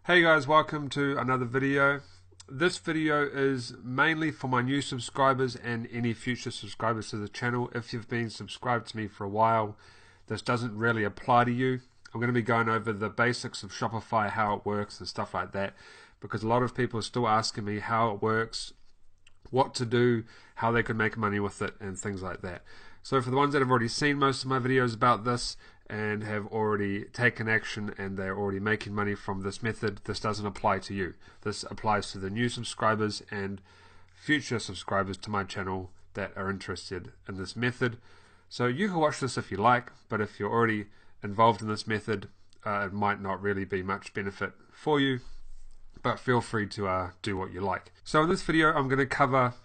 Hey guys, welcome to another video. This video is mainly for my new subscribers and any future subscribers to the channel. If you've been subscribed to me for a while, this doesn't really apply to you. I'm going to be going over the basics of Shopify, how it works and stuff like that, because a lot of people are still asking me how it works, what to do, how they could make money with it, and things like that. So for the ones that have already seen most of my videos about this and have already taken action and they're already making money from this method, this doesn't apply to you. This applies to the new subscribers and future subscribers to my channel that are interested in this method. So you can watch this if you like, but if you're already involved in this method, it might not really be much benefit for you, but feel free to do what you like. So in this video, I'm going to cover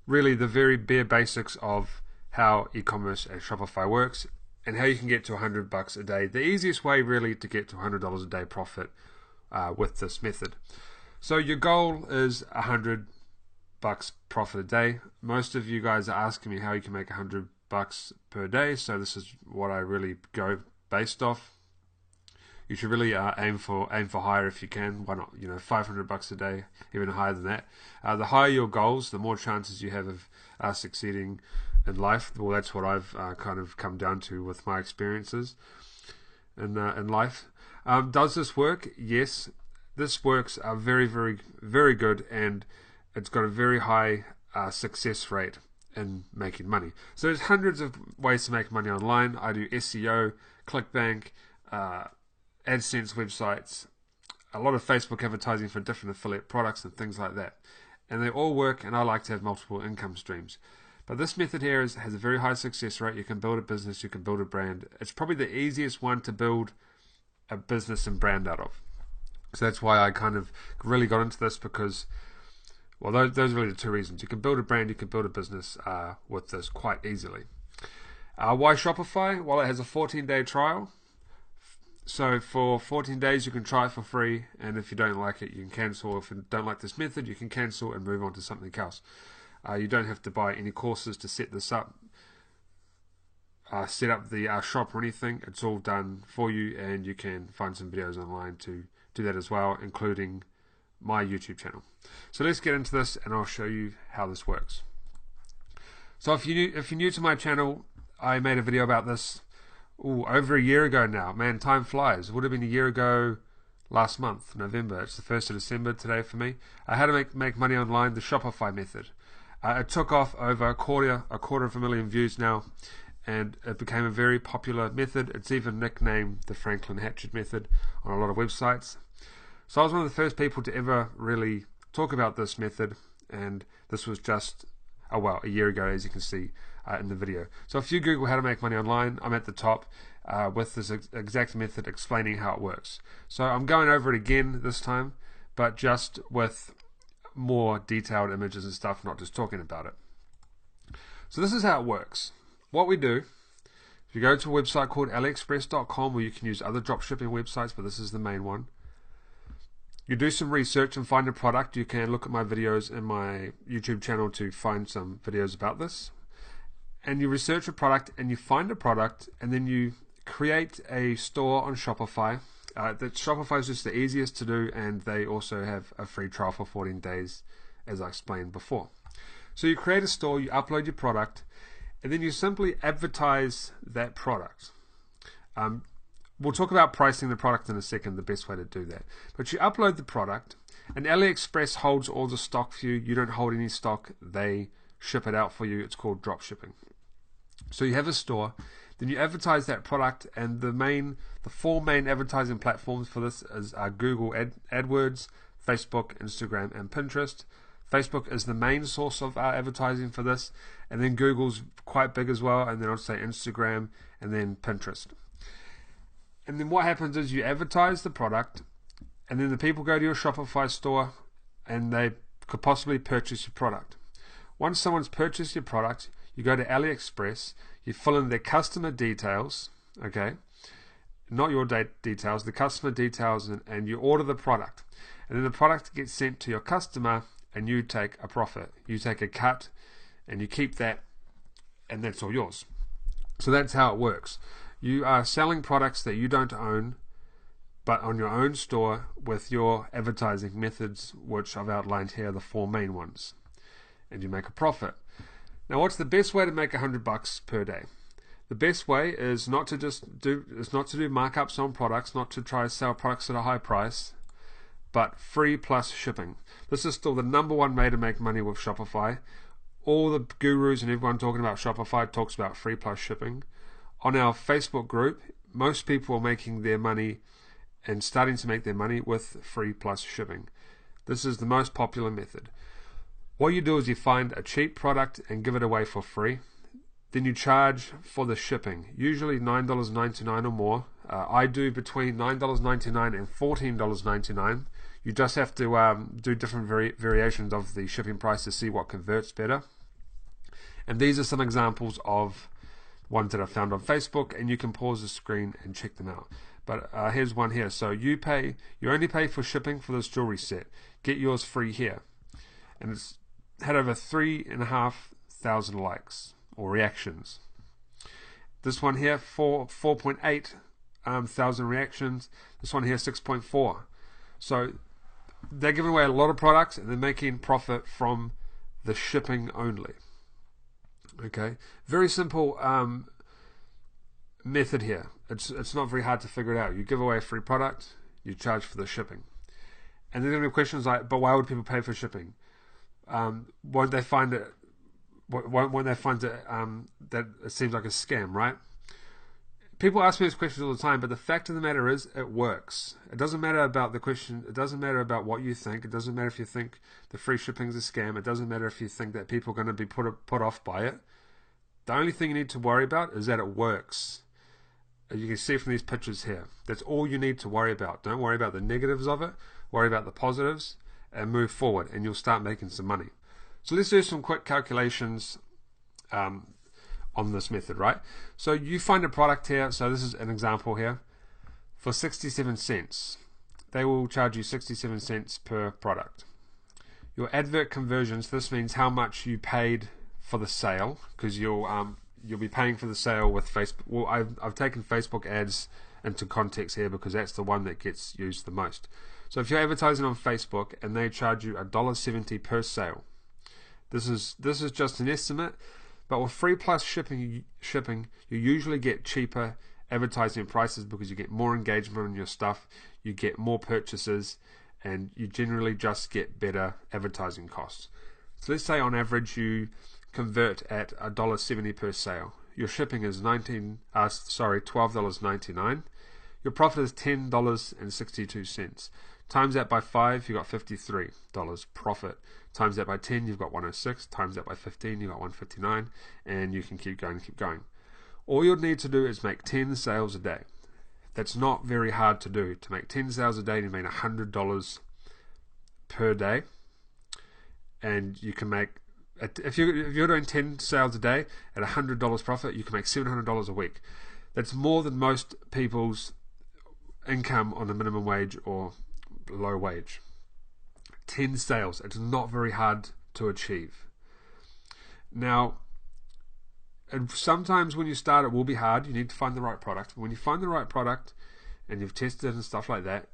really the very bare basics of how e-commerce and Shopify works and how you can get to $100 a day. The easiest way really to get to $100 a day profit with this method. So your goal is $100 profit a day. Most of you guys are asking me how you can make $100 per day, so this is what I really go based off. You should really aim for higher if you can. Why not? $500 a day, even higher than that. The higher your goals, the more chances you have of succeeding in life. Well, that's what I've kind of come down to with my experiences in life. Does this work? Yes, this works very, very, very good, and it's got a very high success rate in making money. So there's hundreds of ways to make money online. I do SEO, ClickBank, AdSense websites, a lot of Facebook advertising for different affiliate products and things like that. And they all work, and I like to have multiple income streams. But this method here has a very high success rate. You can build a business, you can build a brand. It's probably the easiest one to build a business and brand out of. So that's why I kind of really got into this, because, well, those are really the two reasons. You can build a brand, you can build a business with this quite easily. Why Shopify? Well, it has a 14-day trial. So for 14 days you can try it for free, and if you don't like it you can cancel. If you don't like this method you can cancel and move on to something else. You don't have to buy any courses to set this up, set up the shop or anything. It's all done for you, and you can find some videos online to do that as well, including my YouTube channel. So let's get into this and I'll show you how this works. So if you're new to my channel, I made a video about this over a year ago now. Man, time flies. It would have been a year ago last month, November. It's the 1st of December today for me. How to make money online, the Shopify method. It took off over a quarter of 1,000,000 views now, and it became a very popular method. It's even nicknamed the Franklin Hatchet method on a lot of websites. So I was one of the first people to ever really talk about this method, and this was just a year ago, as you can see in the video. So if you Google how to make money online, I'm at the top with this exact method explaining how it works. So I'm going over it again this time, but just with more detailed images and stuff, not just talking about it. So this is how it works. What we do, if you go to a website called aliexpress.com, where you can use other dropshipping websites, but this is the main one. You do some research and find a product. You can look at my videos in my YouTube channel to find some videos about this. And you research a product and you find a product, and then you create a store on Shopify. Shopify is just the easiest to do, and they also have a free trial for 14 days, as I explained before. So you create a store, you upload your product, and then you simply advertise that product. We'll talk about pricing the product in a second, the best way to do that. But you upload the product, and AliExpress holds all the stock for you. You don't hold any stock. They ship it out for you. It's called drop shipping. So you have a store, then you advertise that product, and the four main advertising platforms for this is Google AdWords, Facebook, Instagram, and Pinterest. Facebook is the main source of our advertising for this, and then Google's quite big as well, and then I'd say Instagram, and then Pinterest. And then what happens is you advertise the product, and then the people go to your Shopify store and they could possibly purchase your product. Once someone's purchased your product, you go to AliExpress, you fill in their customer details, okay, not your details, the customer details, and you order the product. And then the product gets sent to your customer, and you take a profit. You take a cut, and you keep that, and that's all yours. So that's how it works. You are selling products that you don't own, but on your own store with your advertising methods, which I've outlined here, the 4 main ones, and you make a profit. Now, what's the best way to make $100 per day? The best way is not to do markups on products, not to try to sell products at a high price, but free plus shipping. This is still the number one way to make money with Shopify. All the gurus and everyone talking about Shopify talks about free plus shipping. On our Facebook group, most people are making their money and starting to make their money with free plus shipping. This is the most popular method. What you do is you find a cheap product and give it away for free. Then you charge for the shipping, usually $9.99 or more. I do between $9.99 and $14.99. You just have to do different variations of the shipping price to see what converts better. And these are some examples of ones that I found on Facebook, and you can pause the screen and check them out. But here's one here. So you only pay for shipping for this jewelry set. Get yours free here. And it's had over 3,500 likes or reactions. This one here, 4.8 thousand reactions. This one here, 6.4. So they're giving away a lot of products and they're making profit from the shipping only. Okay, very simple method here. It's not very hard to figure it out. You give away a free product, you charge for the shipping. And then there are questions like, but why would people pay for shipping? Won't they find it that it seems like a scam, right? People ask me these questions all the time, but the fact of the matter is it works. It doesn't matter about the question. It doesn't matter about what you think. It doesn't matter if you think the free shipping is a scam. It doesn't matter if you think that people are going to be put off by it. The only thing you need to worry about is that it works. As you can see from these pictures here, that's all you need to worry about. Don't worry about the negatives of it. Worry about the positives and move forward, and you'll start making some money. So let's do some quick calculations on this method, right? So you find a product here. So this is an example here for 67 cents. They will charge you 67 cents per product. Your advert conversions, this means how much you paid for the sale, because you'll be paying for the sale with Facebook. Well, I've taken Facebook ads into context here because that's the one that gets used the most. So if you're advertising on Facebook and they charge you $1.70 per sale, this is just an estimate. But with free plus shipping, you usually get cheaper advertising prices because you get more engagement on your stuff, you get more purchases, and you generally just get better advertising costs. So let's say on average you convert at $1.70 per sale. Your shipping is $12.99. Your profit is $10.62. Times that by 5, you got $53 profit. Times that by 10, you've got 106. Times that by 15, you've got 159. And you can keep going, keep going. All you'll need to do is make 10 sales a day. That's not very hard to do. To make 10 sales a day, you make $100 per day. And you can make, if you're doing 10 sales a day at $100 profit, you can make $700 a week. That's more than most people's income on a minimum wage or low wage. 10 sales, it's not very hard to achieve. Now, and sometimes when you start it will be hard. You need to find the right product. When you find the right product and you've tested it and stuff like that,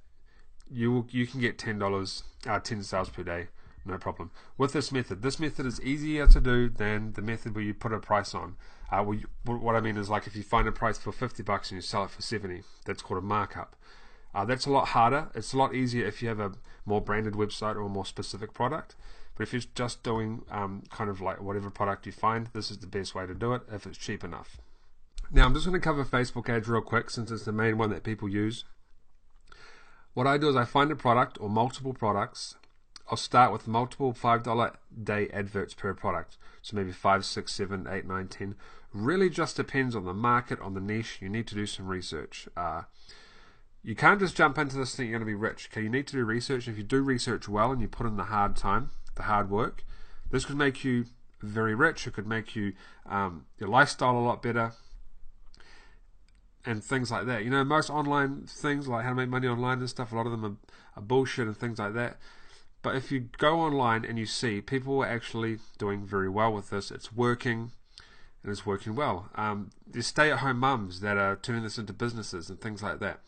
you can get $10 sales per day, no problem. With this method is easier to do than the method where you put a price on. What I mean is, like, if you find a price for $50 and you sell it for $70, that's called a markup. That's a lot harder. It's a lot easier if you have a more branded website or a more specific product. But if you're just doing kind of like whatever product you find, this is the best way to do it if it's cheap enough. Now I'm just going to cover Facebook ads real quick since it's the main one that people use. What I do is I find a product or multiple products. I'll start with multiple $5 day adverts per product. So maybe 5, 6, 7, 8, 9, 10. Really just depends on the market, on the niche. You need to do some research. You can't just jump into this thinking you're going to be rich. Okay, you need to do research. If you do research well and you put in the hard time, the hard work, this could make you very rich. It could make you your lifestyle a lot better, and things like that. You know, most online things like how to make money online and stuff, a lot of them are bullshit and things like that. But if you go online and you see people are actually doing very well with this, it's working, and it's working well. There's stay-at-home mums that are turning this into businesses and things like that.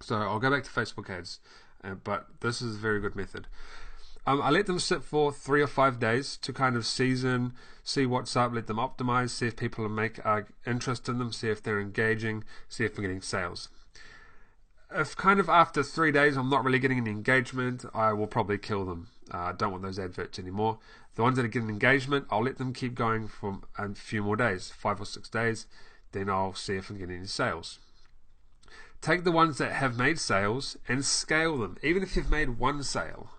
So I'll go back to Facebook ads, but this is a very good method. I let them sit for 3 or 5 days to kind of season, see what's up, let them optimize, see if people are interested in them, see if they're engaging, see if we're getting sales. If kind of after 3 days I'm not really getting any engagement, I will probably kill them. I don't want those adverts anymore. The ones that are getting engagement, I'll let them keep going for a few more days, 5 or 6 days, then I'll see if I'm getting any sales. Take the ones that have made sales and scale them. Even if you've made one sale,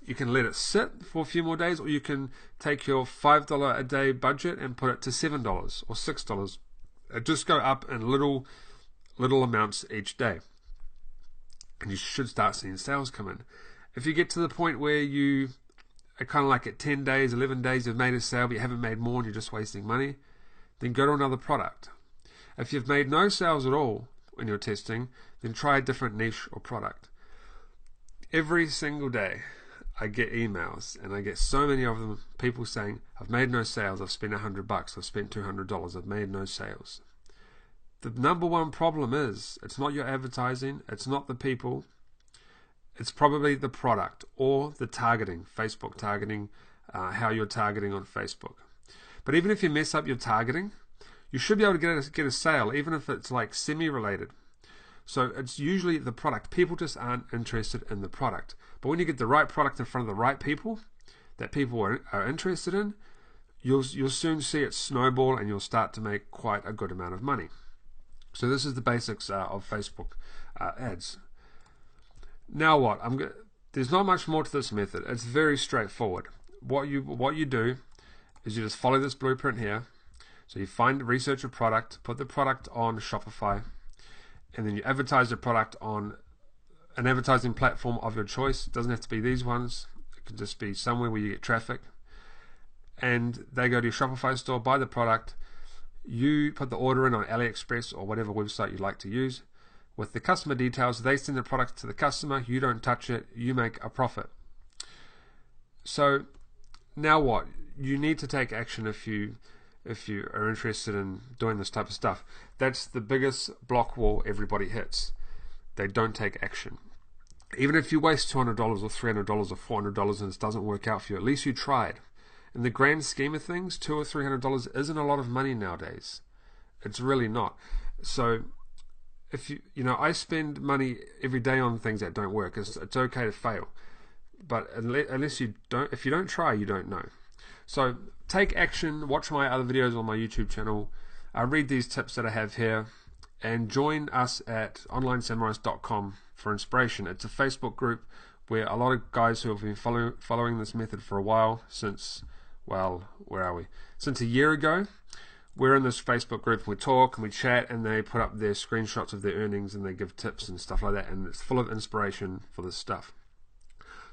you can let it sit for a few more days, or you can take your $5 a day budget and put it to $7 or $6. Just go up in little amounts each day, and you should start seeing sales come in. If you get to the point where you are kind of like at 10 days, 11 days, you've made a sale but you haven't made more and you're just wasting money, then go to another product. If you've made no sales at all when you're testing, then try a different niche or product. Every single day I get emails, and I get so many of them, people saying, I've made no sales, I've spent $100, I've spent $200, I've made no sales. The number one problem is, it's not your advertising, it's not the people, it's probably the product or the targeting, Facebook targeting, how you're targeting on Facebook. But even if you mess up your targeting, you should be able to get a sale, even if it's like semi-related. So it's usually the product. People just aren't interested in the product. But when you get the right product in front of the right people that people are interested in, you'll soon see it snowball, and you'll start to make quite a good amount of money. So this is the basics of Facebook ads. Now what? There's not much more to this method. It's very straightforward. What you do is you just follow this blueprint here. So you research a product, put the product on Shopify, and then you advertise the product on an advertising platform of your choice. It doesn't have to be these ones. It could just be somewhere where you get traffic. And they go to your Shopify store, buy the product. You put the order in on AliExpress or whatever website you like to use. With the customer details, they send the product to the customer. You don't touch it. You make a profit. So now what? You need to take action if you are interested in doing this type of stuff. That's the biggest block wall everybody hits. They don't take action. Even if you waste $200 or $300 or $400 and it doesn't work out for you, at least you tried. In the grand scheme of things, $200 or $300 isn't a lot of money nowadays. It's really not. So if I spend money every day on things that don't work. It's okay to fail, but if you don't try, you don't know. So take action. Watch my other videos on my YouTube channel. Read these tips that I have here, and join us at onlinesamurais.com for inspiration. It's a Facebook group where a lot of guys who have been following this method for a while, since a year ago. We're in this Facebook group, and we talk and we chat, and they put up their screenshots of their earnings and they give tips and stuff like that, and it's full of inspiration for this stuff.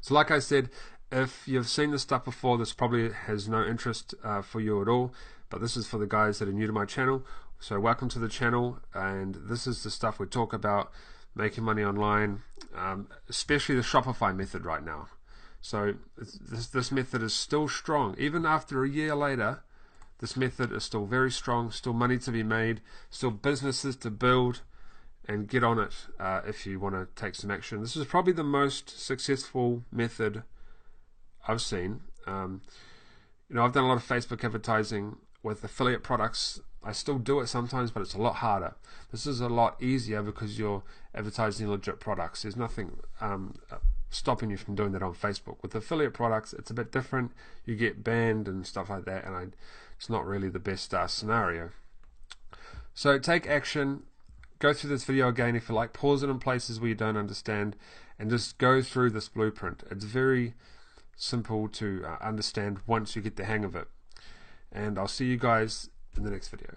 So like I said, if you've seen this stuff before, this probably has no interest for you at all, but this is for the guys that are new to my channel. So welcome to the channel, and this is the stuff we talk about, making money online, especially the Shopify method right now. So this method is still strong. Even after a year later, this method is still very strong, still money to be made, still businesses to build, and get on it if you want to take some action. This is probably the most successful method I've seen. I've done a lot of Facebook advertising with affiliate products. I still do it sometimes, but it's a lot harder. This is a lot easier because you're advertising legit products. There's nothing stopping you from doing that on Facebook. With affiliate products, it's a bit different. You get banned and stuff like that, and it's not really the best scenario. So take action. Go through this video again if you like. Pause it in places where you don't understand, and just go through this blueprint. It's very simple to understand once you get the hang of it. And I'll see you guys in the next video.